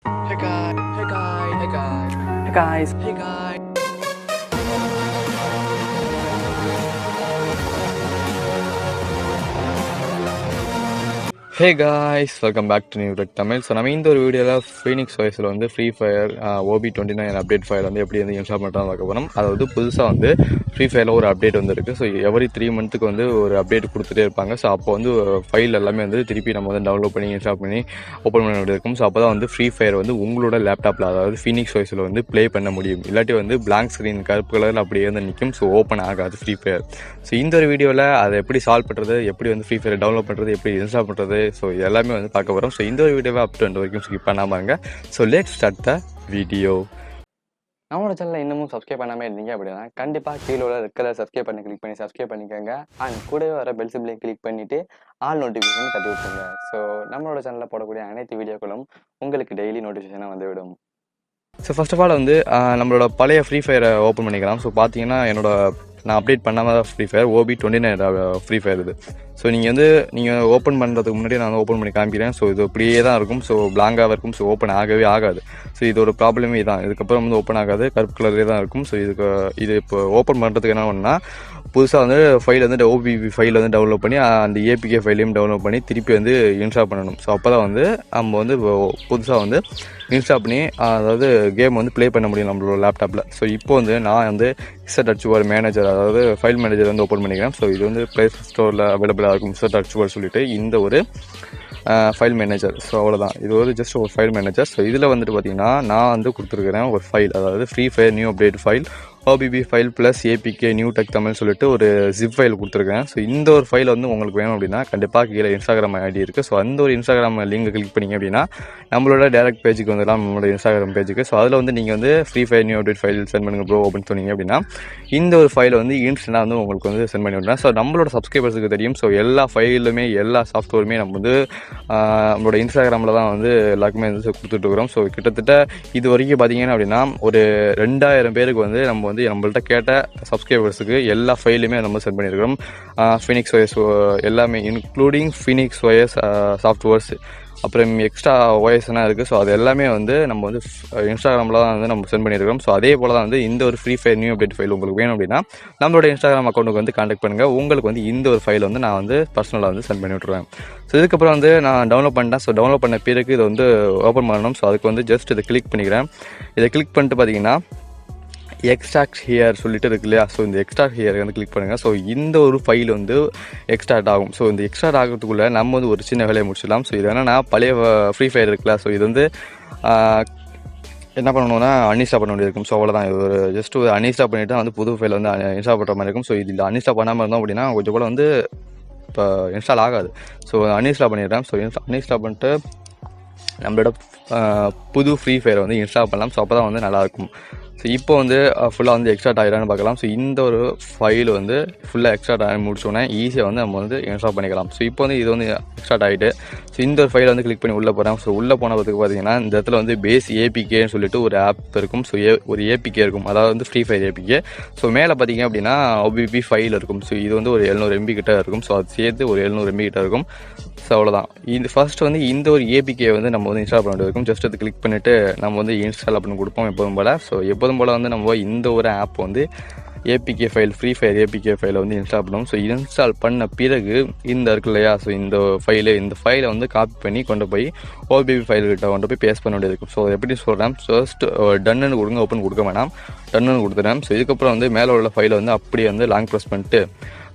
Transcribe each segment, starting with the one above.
Hey guys, hey guys, hey guys, Hey guys. hey guys. Hey guys, welcome back to new tech Tamil. So நம்ம இந்த ஒரு வீடியோவில் Phoenix வாய்ஸில் வந்து Free fire OB29 update file வந்து எப்படி வந்து இன்ஸ்டால் பண்ணுறோம் பார்க்க போகிறோம். அதாவது புதுசாக வந்து ஃப்ரீ ஃபயரில் ஒரு அப்டேட் வந்துருக்கு. ஸோ எவ்ரி 3 மந்த்துக்கு வந்து ஒரு அப்டேட் கொடுத்துட்டே இருப்பாங்க. ஸோ அப்போ வந்து ஃபைல் எல்லாமே வந்து திருப்பி நம்ம வந்து டவுன்லோட் பண்ணி இன்ஸ்டால் பண்ணி ஓப்பன் பண்ண வேண்டியது இருக்கும். ஸோ அப்போ தான் வந்து ஃப்ரீ ஃபயர் வந்து உங்களோட லேப்டாப்பில், அதாவது ஃபீனிக்ஸ் வாய்ஸில் வந்து ப்ளே பண்ண முடியும். இல்லாட்டி வந்து பிளாங்க் ஸ்க்ரீன் கருப்பு கலரில் அப்படியே வந்து நிற்கும். ஸோ ஓப்பன் ஆகாது ஃப்ரீ ஃபயர். ஸோ இந்த ஒரு வீடியோவில் அதை எப்படி சால்வ் பண்ணுறது, எப்படி வந்து ஃப்ரீ ஃபயர் டவுன்லோட் பண்ணுறது, எப்படி இன்ஸ்டால் பண்ணுறது, ஸோ எல்லாமே வந்து பார்க்க போகிறோம். ஸோ இந்த ஒரு வீடியோவை அப் டு எண்ட் வரைக்கும் ஸ்கிப் பண்ணாமல் இருங்க. So let's start the video. நம்மளோட சேனலை இன்னமும் சப்ஸ்கிரைப் பண்ணாமல் இருந்தீங்க அப்படின்னா கண்டிப்பாக கீழே உள்ள ரெட் கலர் சப்ஸ்கிரைப் பண்ணி கிளிக் பண்ணி சப்ஸ்கிரைப் பண்ணிக்கோங்க. அண்ட் கூடவே வர பெல் சிம்பிளையும் கிளிக் பண்ணிவிட்டு ஆல் நோட்டிஃபிகேஷன் தட்டி விட்டுருங்க. ஸோ நம்மளோட சேனலில் போடக்கூடிய அனைத்து வீடியோக்களும் உங்களுக்கு டெய்லி நோட்டிஃபிகேஷனாக வந்துவிடும். ஸோ ஃபர்ஸ்ட் ஆஃப் ஆல் வந்து நம்மளோட பழைய ஃப்ரீ ஃபயரை ஓப்பன் பண்ணிக்கலாம். ஸோ பார்த்தீங்கன்னா நான் அப்டேட் பண்ணாமல் free fire OB29 free fire இது. ஸோ நீங்கள் ஓப்பன் பண்ணுறதுக்கு முன்னாடி நான் ஓப்பன் பண்ணி காமிக்கிறேன். ஸோ இது அப்படியே தான் இருக்கும். ஸோ பிளாங்காக இருக்கும். ஸோ ஓப்பன் ஆகவே ஆகாது. ஸோ இதோட ப்ராப்ளமே தான். இதுக்கப்புறம் வந்து ஓப்பன் ஆகாது, கருப்பு கலர்லேயே தான் இருக்கும். ஸோ இது இப்போ ஓப்பன் பண்ணுறதுக்கு என்ன பண்ணால், புதுசாக வந்து ஃபைல் வந்து OBB ஃபைல் வந்து டவுன்லோட் பண்ணி அந்த APK ஃபைலையும் டவுன்லோட் பண்ணி திருப்பி வந்து இன்ஸ்டால் பண்ணணும். ஸோ அப்போ தான் வந்து நம்ம வந்து புதுசாக வந்து இன்ஸ்டால் பண்ணி அதாவது கேம் வந்து ப்ளே பண்ண முடியும் நம்மளோட லேப்டாப்பில். ஸோ இப்போ வந்து நான் வந்து இசட் மேனேஜர், அதாவது ஃபைல் மேனேஜர் வந்து ஓப்பன் பண்ணிக்கிறேன். ஸோ இது வந்து ப்ளே ஸ்டோரில் அவைலபிளாக இருக்கும். இசட் சொல்லிட்டு இந்த ஒரு ஃபைல் மேனேஜர். ஸோ அவ்வளோதான், இது ஒரு ஜஸ்ட் ஒரு ஃபைல் மேனேஜர். ஸோ இதில் வந்துட்டு பார்த்திங்கன்னா நான் வந்து கொடுத்துருக்கிறேன் ஒரு ஃபைல், அதாவது free Fire new update file OBB file plus APK new tech Tamil சொல்லிட்டு ஒரு ஜிப் ஃபைல் கொடுத்துருக்கேன். ஸோ இந்த ஒரு ஃபைல் வந்து உங்களுக்கு வேணும் அப்படின்னா கண்டிப்பாக கீழே இன்ஸ்டாகிராம் ஐடி இருக்குது. ஸோ அந்த ஒரு இன்ஸ்டாகிராம் லிங்கை கிளிக் பண்ணிங்க அப்படின்னா நம்மளோட டேரக்ட் பேஜுக்கு வந்துடலாம், நம்மளோட இன்ஸ்டாகிராம் பேஜுக்கு. ஸோ அதில் வந்து நீங்கள் வந்து Free Fire new update file send பண்ணுங்க ப்ரோ அப்படின்னு சொன்னீங்க அப்படின்னா இந்த ஒரு ஃபைலை வந்து இன்ஸ்டன்ட்டாக வந்து உங்களுக்கு வந்து சென்ட் பண்ணி விட்றேன். ஸோ நம்மளோட சப்ஸ்கிரைபர்ஸுக்கு தெரியும். ஸோ எல்லா ஃபைலுமே எல்லா சாஃப்ட்வேருமே நம்ம வந்து நம்மளோட இன்ஸ்டாகிராமில் தான் வந்து எல்லாருக்குமே வந்து கொடுத்துட்ருக்குறோம். ஸோ கிட்டத்தட்ட இது வரைக்கும் பார்த்தீங்கன்னா அப்படின்னா ஒரு 2000 பேருக்கு வந்து நம்மள்ட்ட கேட்ட சப்ஸ்கிரைபர்ஸுக்கு எல்லா ஃபைலுமே நம்ம சென்ட் பண்ணியிருக்கிறோம். ஃபீனிக்ஸ் OS எல்லாமே இன்க்ளூடிங் ஃபீனிக்ஸ் OS சாஃப்ட்வேர்ஸ், அப்புறம் எக்ஸ்ட்ரா OSலாம் இருக்குது. ஸோ அது எல்லாமே வந்து நம்ம வந்து இன்ஸ்டாகிராமில் தான் வந்து நம்ம சென்ட் பண்ணியிருக்கிறோம். ஸோ அதே போல் தான் வந்து இந்த ஒரு free Fire new update file உங்களுக்கு வேணும் அப்படின்னா நம்மளோட இன்ஸ்டாகிராம் அக்கௌண்ட்டுக்கு வந்து கான்டாக்ட் பண்ணுங்கள். உங்களுக்கு வந்து இந்த ஒரு ஃபைல் வந்து நான் வந்து பர்சனலாக வந்து சென்ட் பண்ணி விட்ருவேன். ஸோ இதுக்கப்புறம் வந்து நான் டவுன்லோட் பண்ணிட்டேன். ஸோ டவுன்லோட் பண்ண பிறகு இதை வந்து ஓப்பன் பண்ணணும். ஸோ அதுக்கு வந்து ஜஸ்ட் இதை கிளிக் பண்ணிக்கிறேன். இதை கிளிக் பண்ணிட்டு பார்த்தீங்கன்னா எக்ஸ்ட்ராக்ட் ஹியர் சொல்லிட்டு இருக்கு இல்லையா. ஸோ இந்த எக்ஸ்ட்ராக்ட் ஹியர் வந்து கிளிக் பண்ணுங்கள். ஸோ இந்த ஒரு ஃபைல் வந்து எக்ஸ்ட்ராக்ட் ஆகும். ஸோ இந்த எக்ஸ்ட்ராக்ட் ஆகிறதுக்குள்ளே நம்ம வந்து ஒரு சின்ன வேலையை முடிச்சிடலாம். ஸோ இது என்னன்னா பழைய ஃப்ரீ ஃபயர் இருக்குல்ல. ஸோ இது வந்து என்ன பண்ணணும்னா அன்இன்ஸ்டால் பண்ண வேண்டியது இருக்கும். ஸோ அவ்வளோதான், இது ஒரு ஜஸ்ட் ஒரு அன்இன்ஸ்டால் பண்ணிவிட்டு வந்து புது ஃபைல் வந்து இன்ஸ்டால் பண்ணுற மாதிரி இருக்கும். ஸோ இது அன்இன்ஸ்டால் பண்ணாமல் இருந்தோம் அப்படின்னா கொஞ்சம் கூட வந்து இப்போ இன்ஸ்டால் ஆகாது. ஸோ அன்இன்ஸ்டால் பண்ணிடுறேன். ஸோ அன்இன்ஸ்டால் பண்ணிட்டு நம்மளோட புது ஃப்ரீ ஃபயரை வந்து இன்ஸ்டால் பண்ணலாம். ஸோ அப்போ தான் வந்து நல்லாயிருக்கும். ஸோ இப்போ வந்து ஃபுல்லாக வந்து எக்ஸ்ட்ராக்ட் ஆகிடான்னு பார்க்கலாம். ஸோ இந்த ஒரு ஃபைல் வந்து ஃபுல்லாக எக்ஸ்ட்ராக்ட் ஆகி முடிச்சோன்னே ஈஸியாக வந்து நம்ம வந்து இன்ஸ்டால் பண்ணிக்கலாம். ஸோ இப்போ வந்து இது வந்து எக்ஸ்ட்ராக்ட் ஆகிட்டு ஸோ இந்த ஒரு ஃபைலை வந்து கிளிக் பண்ணி உள்ளே போகிறேன். ஸோ உள்ளே போனதுக்கு பார்த்தீங்கன்னா இந்த இடத்துல வந்து பேஸ் APKன்னு சொல்லிட்டு ஒரு ஆப் இருக்கும். ஸோ ஒரு APK இருக்கும், அதாவது வந்து ஃப்ரீ ஃபயர் APK. ஸோ மேலே பார்த்தீங்க அப்படின்னா OBB ஃபைல் இருக்கும். ஸோ இது வந்து ஒரு 700 MB கிட்ட இருக்கும். ஸோ அது சேர்த்து ஒரு 700 MB கிட்ட இருக்கும். ஸோ அவ்வளோதான். இது ஃபர்ஸ்ட் வந்து இந்த ஒரு APK வந்து நம்ம வந்து இன்ஸ்டால் பண்ண வேண்டியது இருக்கும். ஜஸ்ட் அது கிளிக் பண்ணிவிட்டு நம்ம வந்து இன்ஸ்டால் அப்படின்னு கொடுப்போம் எப்போதும் போல். ஸோ எப்போதும் போல் வந்து நம்ம இந்த ஒரு ஆப் வந்து APK file, free fire APK ஃபைலை வந்து இன்ஸ்டால் பண்ணுவோம். ஸோ இன்ஸ்டால் பண்ண பிறகு இந்த இருக்கு இல்லையா. ஸோ இந்த ஃபைலை வந்து காப்பி பண்ணி கொண்டு போய் OBB ஃபைல்கிட்ட கொண்டு போய் பேஸ்ட் பண்ண வேண்டியது இருக்கும். ஸோ எப்படி சொல்கிறேன், ஃபர்ஸ்ட் டன்னு கொடுங்க, ஓப்பன் கொடுக்க வேணாம், டன்னு கொடுத்துட்டேன். ஸோ இதுக்கப்புறம் வந்து மேலே உள்ள ஃபைலை வந்து அப்படியே வந்து லாங் ப்ரெஸ் பண்ணிட்டு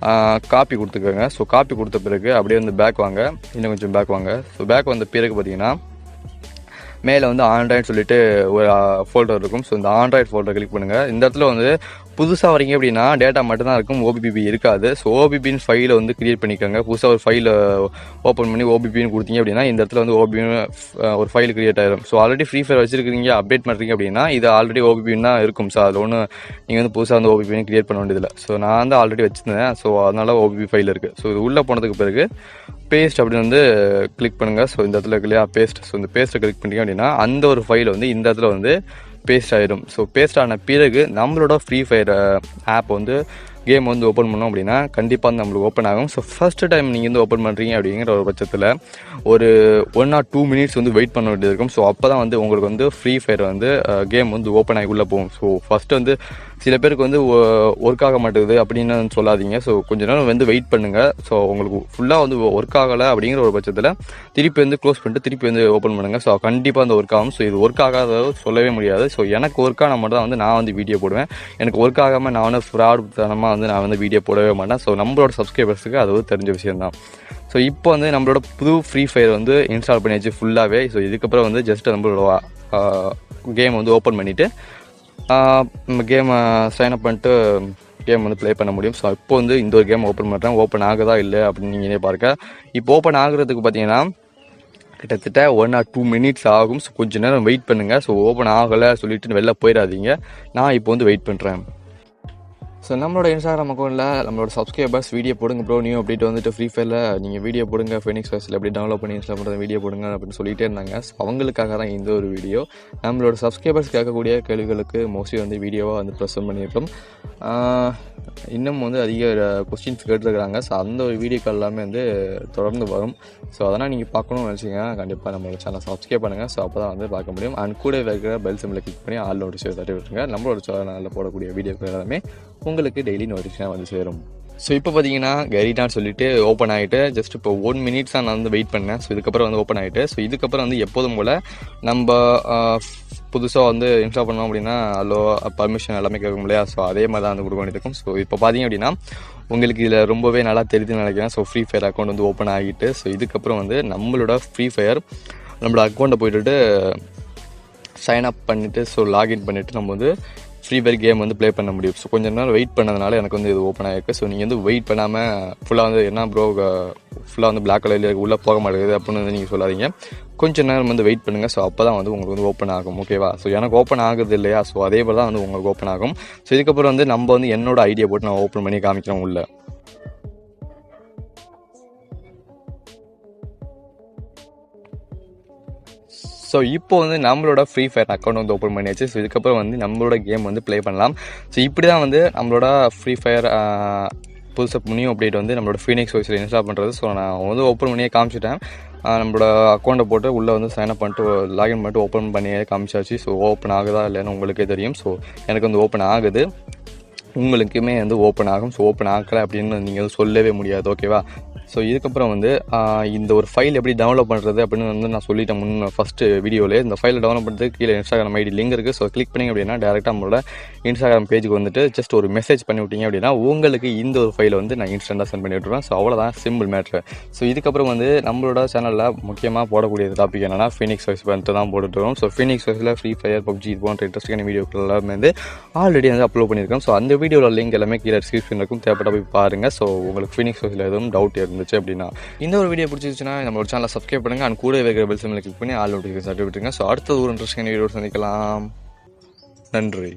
காப்பி கொடுத்துக்கோங்க. ஸோ காப்பி கொடுத்த பிறகு அப்படியே வந்து பேக் வாங்க, இன்னும் கொஞ்சம் பேக் வாங்க. ஸோ பேக் வந்த பிறகு பார்த்தீங்கன்னா மேலே வந்து ஆண்ட்ராய்டு சொல்லிட்டு ஒரு ஃபோல்டர் இருக்கும். ஸோ இந்த ஆண்ட்ராய்டு ஃபோல்டர் கிளிக் பண்ணுங்கள். இந்த இடத்துல வந்து புதுசாக வரீங்க அப்படின்னா டேட்டா மட்டும்தான் இருக்கும், OBB இருக்காது. ஸோ OBBன்னு ஃபைலை வந்து க்ரியேட் பண்ணிக்கோங்க. புதுசாக ஒரு ஃபைலை ஓப்பன் பண்ணி OBBன்னு கொடுத்தீங்க அப்படின்னா இந்த இடத்துல வந்து OBBன்னு ஒரு ஃபைல் க்ரியேட் ஆகிடும். ஸோ ஆல்ரெடி ஃப்ரீ ஃபயர் வச்சுருக்கீங்க, அப்டேட் பண்ணுறீங்க அப்படின்னா இது ஆல்ரெடி OBBன்னு தான் இருக்கும். ஸோ அதில் ஒன்று நீங்கள் வந்து புதுசாக வந்து OBBன்னு க்ரியேட் பண்ண வேண்டியதில்லை. ஸோ நான் வந்து ஆல்ரெடி வச்சுருந்தேன். ஸோ அதனால் OBB ஃபைல் இருக்குது. ஸோ இது உள்ளே போனதுக்கு பிறகு பேஸ்ட் அப்படின்னு வந்து கிளிக் பண்ணுங்கள். ஸோ இந்த இடத்துல இருக்கு இல்லையா பேஸ்ட். ஸோ இந்த பேஸ்ட்டை கிளிக் பண்ணிட்டீங்க அப்படின்னா அந்த ஒரு ஃபைல் வந்து இந்த இடத்துல வந்து பேஸ்ட் ஆகிடும். ஸோ பேஸ்ட் ஆன பிறகு நம்மளோட ஃப்ரீ ஃபயர் ஆப் வந்து கேம் வந்து ஓப்பன் பண்ணோம் அப்படின்னா கண்டிப்பாக வந்து நம்மளுக்கு ஓப்பன் ஆகும். ஸோ ஃபஸ்ட்டு டைம் நீங்கள் வந்து ஓப்பன் பண்ணுறீங்க அப்படிங்கிற ஒரு பட்சத்தில் ஒரு 1 or 2 minutes வந்து வெயிட் பண்ண வேண்டியது இருக்கும். ஸோ அப்போ தான் வந்து உங்களுக்கு வந்து ஃப்ரீ ஃபயர் வந்து கேம் வந்து ஓப்பன் ஆகி உள்ளே போகும். ஸோ ஃபஸ்ட்டு வந்து சில பேருக்கு வந்து ஒர்க் ஆக மாட்டேங்குது அப்படின்னு சொல்லாதீங்க. ஸோ கொஞ்ச நேரம் வந்து வெயிட் பண்ணுங்கள். ஸோ உங்களுக்கு ஃபுல்லாக வந்து ஒர்க் ஆகலை அப்படிங்கிற ஒரு பட்சத்தில் திருப்பி வந்து க்ளோஸ் பண்ணிட்டு திருப்பி வந்து ஓப்பன் பண்ணுங்கள். ஸோ கண்டிப்பாக வந்து ஒர்க் ஆகும். ஸோ இது ஒர்க் ஆகாத சொல்லவே முடியாது. ஸோ எனக்கு ஒர்க் ஆன மட்டும் தான் வந்து நான் வந்து வீடியோ போடுவேன். எனக்கு ஒர்க் ஆகாமல் நான் வந்து ஃப்ராட் தனமாக வந்து நான் வந்து வீடியோ போடவே மாட்டேன். ஸோ நம்மளோட சப்ஸ்கிரைபர்ஸுக்கு அது ஒரு தெரிஞ்ச விஷயம்தான். ஸோ இப்போ வந்து நம்மளோட புது ஃப்ரீ ஃபயர் வந்து இன்ஸ்டால் பண்ணியாச்சு ஃபுல்லாகவே. ஸோ இதுக்கப்புறம் வந்து ஜஸ்ட் நம்மளோட கேம் வந்து ஓப்பன் பண்ணிவிட்டு கேமை சைன்அப் பண்ணிட்டு கேம் வந்து ப்ளே பண்ண முடியும். ஸோ இப்போ வந்து இந்த ஒரு கேம் ஓப்பன் பண்ணுறேன். ஓப்பன் ஆகுதா இல்லை அப்படின்னு நீங்களே பார்க்க. இப்போ ஓப்பன் ஆகுறதுக்கு பார்த்தீங்கன்னா கிட்டத்தட்ட 1 or 2 minutes ஆகும். ஸோ கொஞ்சம் நேரம் வெயிட் பண்ணுங்கள். ஸோ ஓப்பன் ஆகலை சொல்லிட்டு வெளில போயிடாதீங்க. நான் இப்போ வந்து வெயிட் பண்ணுறேன். ஸோ நம்மளோட இன்ஸ்டாகிராம் அக்கௌண்ட்டில் நம்மளோட சப்ஸ்கிரைபர்ஸ் வீடியோ போடுங்க ப்ரோ, நியூ அப்டேட் வந்துட்டு ஃப்ரீ ஃபயரில் நீங்கள் வீடியோ போடுங்க, ஃபீனிக்ஸ் வாய்ஸில் எப்படி டவுன்லோட் பண்ணி இன்ஸ்டால் பண்ணுறது வீடியோ போடுங்க அப்படின்னு சொல்லிகிட்டே இருந்தாங்க. ஸோ அவங்களுக்காக தான் இந்த ஒரு வீடியோ. நம்மளோட சப்ஸ்கிரைபர்ஸ் கேட்கக்கூடிய கேள்விகளுக்கு மோஸ்ட்லி வந்து வீடியோவாக வந்து ப்ரெசென்ட் பண்ணியிருக்கோம். இன்னும் வந்து அதிக கொஸ்டின்ஸ் கேட்டுருக்குறாங்க. ஸோ அந்த ஒரு வீடியோக்கள் எல்லாமே வந்து தொடர்ந்து வரும். ஸோ அதெல்லாம் நீங்கள் பார்க்கணும்னு நினச்சிங்கன்னா கண்டிப்பாக நம்மளோட சேனல் சப்ஸ்கிரைப் பண்ணுங்கள். ஸோ அப்போ தான் வந்து பார்க்க முடியும். அண்ட் கூட இருக்கிற பெல் சிம்பிளை கிளிக் பண்ணி ஆல் நோட்டிஃபிகேஷன் தட்டி விட்டுருங்க. நம்மளோட சேனலில் போடக்கூடிய வீடியோக்கள் எல்லாமே உங்களுக்கு டெய்லி நோட்டிஃபிகேஷன் வந்து சேரும். ஸோ இப்போ பார்த்தீங்கன்னா கரிட்டான்னு சொல்லிட்டு ஓப்பன் ஆகிட்டு ஜஸ்ட் இப்போ 1 minute தான் நான் வந்து வெயிட் பண்ணேன். ஸோ இதுக்கப்புறம் வந்து ஓப்பன் ஆகிட்டு ஸோ இதுக்கப்புறம் வந்து எப்போதும் போல் நம்ம புதுசாக வந்து இன்ஸ்டால் பண்ணோம் அப்படின்னா அல்லோ பர்மிஷன் எல்லாமே கேட்கும் இல்லையா. ஸோ அதே மாதிரி தான் வந்து கொடுக்க வேண்டியது இருக்கும். ஸோ இப்போ பார்த்தீங்க அப்படின்னா உங்களுக்கு இதில் ரொம்பவே நல்லா தெரியுதுன்னு நினைக்கிறேன். ஸோ ஃப்ரீ ஃபயர் அக்கௌண்ட் வந்து ஓப்பன் ஆகிட்டு ஸோ இதுக்கப்புறம் வந்து நம்மளோட ஃப்ரீ ஃபயர் நம்மளோட அக்கௌண்ட்டை போய்ட்டு சைன் அப் பண்ணிவிட்டு ஸோ லாகின் பண்ணிவிட்டு நம்ம வந்து ஃப்ரீ ஃபயர் கேம் வந்து ப்ளே பண்ண முடியும். ஸோ கொஞ்சம் நேரம் வெயிட் பண்ணதுனால எனக்கு வந்து இது ஓப்பன் ஆகிருக்கு. ஸோ நீங்கள் வந்து வெயிட் பண்ணாமல் ஃபுல்லாக வந்து என்ன ப்ரோ ஃபுல்லாக வந்து பிளாக் கலரில் உள்ளே போக மாட்டேங்குது அப்படின்னு வந்து நீங்கள் சொல்லாதீங்க. கொஞ்சம் நேரம் வந்து வெயிட் பண்ணுங்கள். ஸோ அப்போ தான் வந்து உங்களுக்கு வந்து ஓப்பன் ஆகும். ஓகேவா. ஸோ எனக்கு ஓப்பன் ஆகுது இல்லையா. ஸோ அதே மாதிரி தான் வந்து உங்களுக்கு ஓப்பன் ஆகும். ஸோ இதுக்கப்புறம் வந்து நம்ம வந்து என்னோட ஐடியா போட்டு நான் ஓப்பன் பண்ணி காமிக்கிறேன் உள்ள. ஸோ இப்போ வந்து நம்மளோட ஃப்ரீ ஃபயர் அக்கௌண்ட் வந்து ஓப்பன் பண்ணியாச்சு. ஸோ இதுக்கப்புறம் வந்து நம்மளோட கேம் வந்து ப்ளே பண்ணலாம். ஸோ இப்படி தான் வந்து நம்மளோட ஃப்ரீ ஃபயர் புதுசாக நியூ அப்டேட் வந்து நம்மளோட ஃபீனிக்ஸ் வாய்ஸில் இன்ஸ்டால் பண்ணுறது. ஸோ நான் வந்து ஓப்பன் பண்ணியே காமிச்சிட்டேன். நம்மளோட அக்கௌண்ட்டை போட்டு உள்ளே வந்து சைன் அப் பண்ணிட்டு லாகின் பண்ணிட்டு ஓப்பன் பண்ணியே காமிச்சாச்சு. ஸோ ஓப்பன் ஆகுதா இல்லைன்னு உங்களுக்கே தெரியும். ஸோ எனக்கு வந்து ஓப்பன் ஆகுது, உங்களுக்குமே வந்து ஓப்பன் ஆகும். ஸோ ஓப்பன் ஆகலை அப்படின்னு நீங்கள் வந்து சொல்லவே முடியாது. ஓகேவா. ஸோ இதுக்கப்புறம் வந்து இந்த ஒரு ஃபைல் எப்படி டவுன்லோட் பண்ணுறது அப்படின்னு வந்து நான் சொல்லிட்டேன் ஃபஸ்ட்டு வீடியோவில். இந்த ஃபைலை டவுன்லோட் பண்ணுறதுக்கு கீழே இன்ஸ்டாகிராம் ஐடி லிங்க் இருக்குது. ஸோ கிளிக் பண்ணிங்க அப்படின்னா டேரெக்டாக நம்மளோட இன்ஸ்டாகிராம் பேஜுக்கு வந்துட்டு ஜஸ்ட் ஒரு மெசேஜ் பண்ணி விட்டீங்க அப்படின்னா உங்களுக்கு இந்த ஒரு ஃபைலை வந்து நான் இன்ஸ்டண்ட்டாக சென்ட் பண்ணி விட்டுருவேன். ஸோ அவ்வளோதான், சிம்பிள் மேட்ரு. ஸோ இதுக்கப்புறம் வந்து நம்மளோட சேனலில் முக்கியமாக போடக்கூடிய டாபிக் என்னென்னா ஃபீனிக்ஸ் வாய்ஸ் வந்துட்டு தான் போட்டுட்டு வரும். ஸோ ஃபீனிக்ஸ் வாய்ஸில் ஃப்ரீ ஃபயர் பப்ஜி இது போன்ற இன்ட்ரெஸ்டிங்கான வீடியோக்கள் எல்லாமே வந்து ஆல்ரெடி வந்து அப்லோட் பண்ணியிருக்கோம். ஸோ அந்த வீடியோவில் லிங்க் எல்லாமே கீழே டிஸ்கிரிப்ஷன் இருக்கும், தேவைப்பட்ட போய் பாருங்கள். ஸோ உங்களுக்கு ஃபீனிக்ஸ் வாய்ஸில் எதுவும் டவுட் இருந்துச்சு அப்படின்னா இந்த ஒரு வீடியோ பிடிச்சிருச்சுன்னா நம்மளோட சேனலை சப்ஸ்கிரைப் பண்ணுங்கள். அண்ட் கூட வைக்கிற பெல் சிம்பிளை கிளிக் பண்ணி ஆல் நோட்டிஃபிகேஷன் தட்டி விட்டுருங்க. ஸோ அடுத்த ஒரு இன்ட்ரெஸ்டிங்கான வீடியோ சந்திக்கலாம். நன்றி.